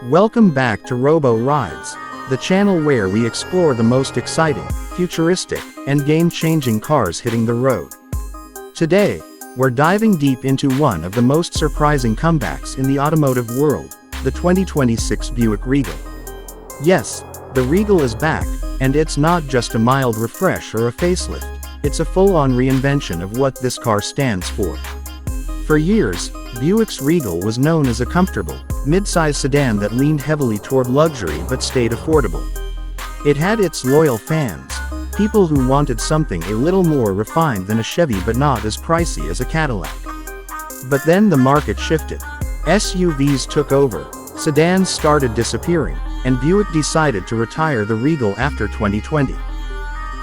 Welcome back to Robo Rides, the channel where we explore the most exciting, futuristic, and game-changing cars hitting the road. Today, we're diving deep into one of the most surprising comebacks in the automotive world, the 2026 Buick Regal. Yes, the Regal is back, and it's not just a mild refresh or a facelift, it's a full-on reinvention of what this car stands for. For years, Buick's Regal was known as a comfortable, midsize sedan that leaned heavily toward luxury but stayed affordable. It had its loyal fans, people who wanted something a little more refined than a Chevy but not as pricey as a Cadillac. But then the market shifted. SUVs took over, sedans started disappearing, and Buick decided to retire the Regal after 2020.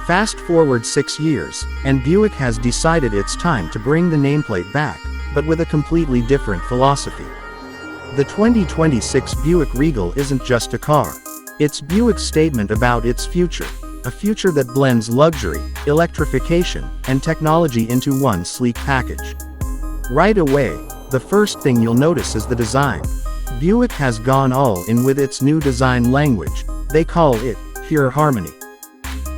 Fast forward 6 years, and Buick has decided it's time to bring the nameplate back, but with a completely different philosophy. The 2026 Buick Regal isn't just a car. It's Buick's statement about its future, a future that blends luxury, electrification, and technology into one sleek package. Right away, the first thing you'll notice is the design. Buick has gone all in with its new design language. They call it pure harmony.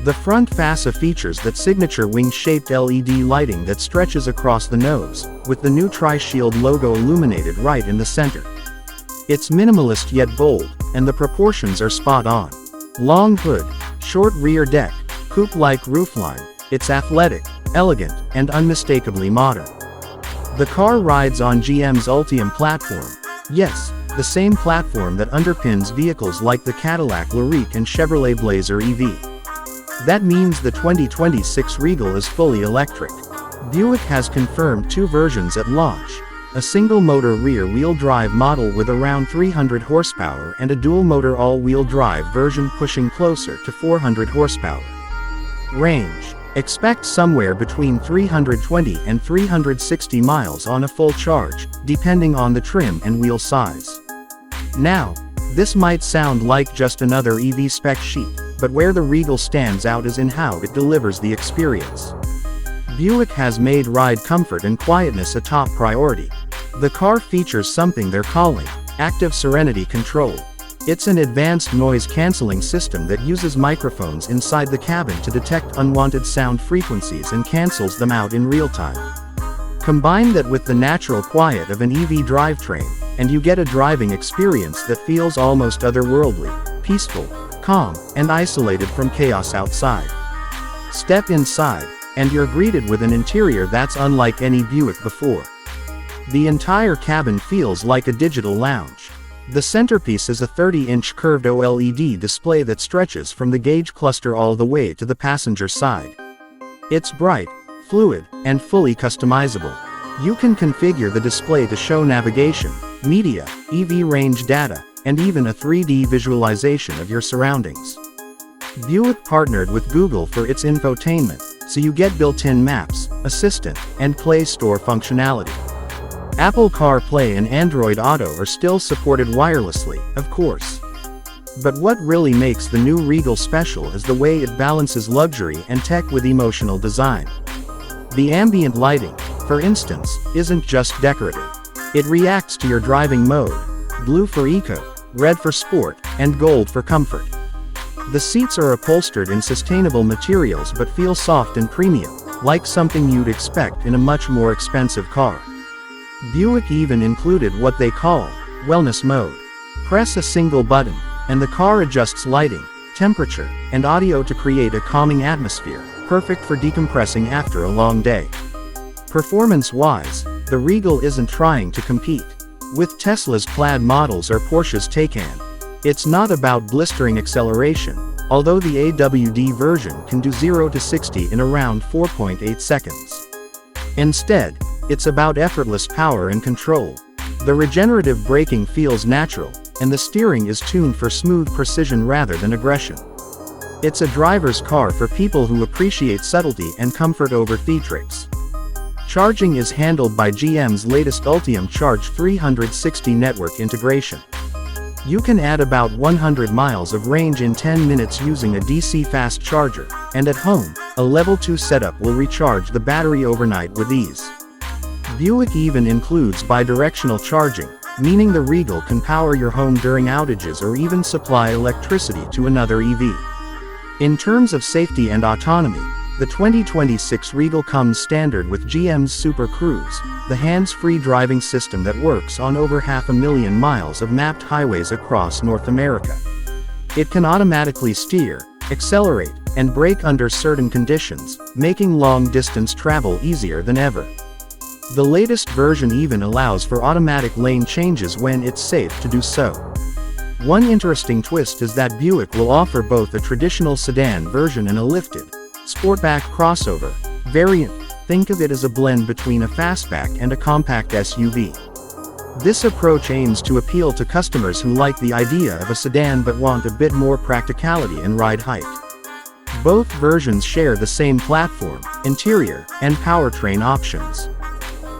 The front fascia features that signature wing-shaped LED lighting that stretches across the nose, with the new Tri-Shield logo illuminated right in the center. It's minimalist yet bold, and the proportions are spot on. Long hood, short rear deck, coupe-like roofline, it's athletic, elegant, and unmistakably modern. The car rides on GM's Ultium platform. Yes, the same platform that underpins vehicles like the Cadillac Lyriq and Chevrolet Blazer EV. That means the 2026 Regal is fully electric. Buick has confirmed 2 versions at launch, a single-motor rear-wheel drive model with around 300 horsepower and a dual-motor all-wheel drive version pushing closer to 400 horsepower. Range: expect somewhere between 320 and 360 miles on a full charge, depending on the trim and wheel size. Now, this might sound like just another EV spec sheet, but where the Regal stands out is in how it delivers the experience. Buick has made ride comfort and quietness a top priority. The car features something they're calling active serenity control. It's an advanced noise-canceling system that uses microphones inside the cabin to detect unwanted sound frequencies and cancels them out in real time. Combine that with the natural quiet of an EV drivetrain, and you get a driving experience that feels almost otherworldly, peaceful, calm, and isolated from chaos outside. Step inside, and you're greeted with an interior that's unlike any Buick before. The entire cabin feels like a digital lounge. The centerpiece is a 30-inch curved OLED display that stretches from the gauge cluster all the way to the passenger side. It's bright, fluid, and fully customizable. You can configure the display to show navigation, media, EV range data, and even a 3D visualization of your surroundings. Buick partnered with Google for its infotainment, so you get built-in Maps, Assistant, and Play Store functionality. Apple CarPlay and Android Auto are still supported wirelessly, of course. But what really makes the new Regal special is the way it balances luxury and tech with emotional design. The ambient lighting, for instance, isn't just decorative. It reacts to your driving mode: blue for eco, red for sport, and gold for comfort. The seats are upholstered in sustainable materials but feel soft and premium, like something you'd expect in a much more expensive car. Buick even included what they call wellness mode. Press a single button, and the car adjusts lighting, temperature, and audio to create a calming atmosphere, perfect for decompressing after a long day. Performance-wise, the Regal isn't trying to compete with Tesla's Plaid models or Porsche's Taycan. It's not about blistering acceleration, although the AWD version can do 0 to 60 in around 4.8 seconds. Instead, it's about effortless power and control. The regenerative braking feels natural, and the steering is tuned for smooth precision rather than aggression. It's a driver's car for people who appreciate subtlety and comfort over theatrics. Charging is handled by GM's latest Ultium Charge 360 network integration. You can add about 100 miles of range in 10 minutes using a DC fast charger, and at home, a level 2 setup will recharge the battery overnight with ease. Buick even includes bidirectional charging, meaning the Regal can power your home during outages or even supply electricity to another EV. In terms of safety and autonomy, the 2026 Regal comes standard with GM's Super Cruise, the hands-free driving system that works on over 500,000 miles of mapped highways across North America. It can automatically steer, accelerate, and brake under certain conditions, making long-distance travel easier than ever. The latest version even allows for automatic lane changes when it's safe to do so. One interesting twist is that Buick will offer both a traditional sedan version and a lifted, sportback crossover variant. Think of it as a blend between a fastback and a compact SUV. This approach aims to appeal to customers who like the idea of a sedan but want a bit more practicality and ride height. Both versions share the same platform, interior, and powertrain options.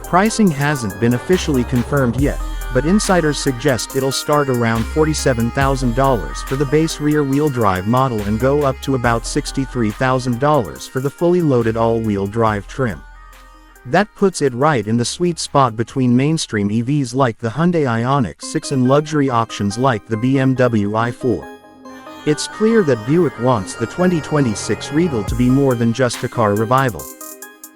Pricing hasn't been officially confirmed yet, but insiders suggest it'll start around $47,000 for the base rear-wheel drive model and go up to about $63,000 for the fully loaded all-wheel drive trim. That puts it right in the sweet spot between mainstream EVs like the Hyundai Ioniq 6 and luxury options like the BMW i4. It's clear that Buick wants the 2026 Regal to be more than just a car revival.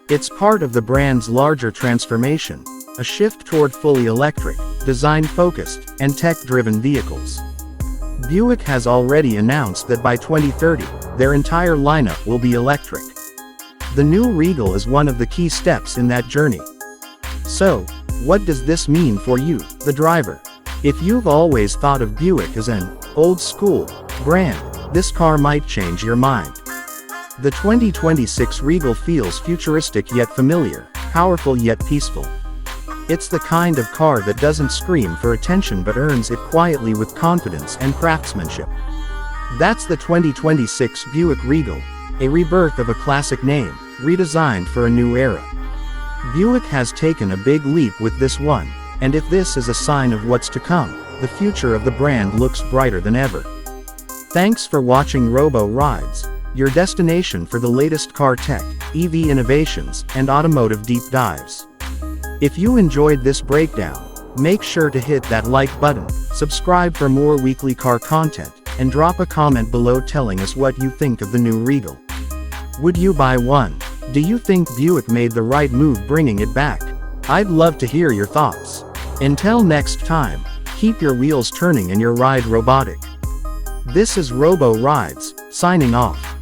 It's part of the brand's larger transformation, a shift toward fully electric, design-focused, and tech-driven vehicles. Buick has already announced that by 2030, their entire lineup will be electric. The new Regal is one of the key steps in that journey. So, what does this mean for you, the driver? If you've always thought of Buick as an old-school brand, this car might change your mind. The 2026 Regal feels futuristic yet familiar, powerful yet peaceful. It's the kind of car that doesn't scream for attention but earns it quietly with confidence and craftsmanship. That's the 2026 Buick Regal, a rebirth of a classic name, redesigned for a new era. Buick has taken a big leap with this one, and if this is a sign of what's to come, the future of the brand looks brighter than ever. Thanks for watching Robo Rides, your destination for the latest car tech, EV innovations, and automotive deep dives. If you enjoyed this breakdown, make sure to hit that like button, subscribe for more weekly car content, and drop a comment below telling us what you think of the new Regal. Would you buy one? Do you think Buick made the right move bringing it back? I'd love to hear your thoughts. Until next time, keep your wheels turning and your ride robotic. This is Robo Rides, signing off.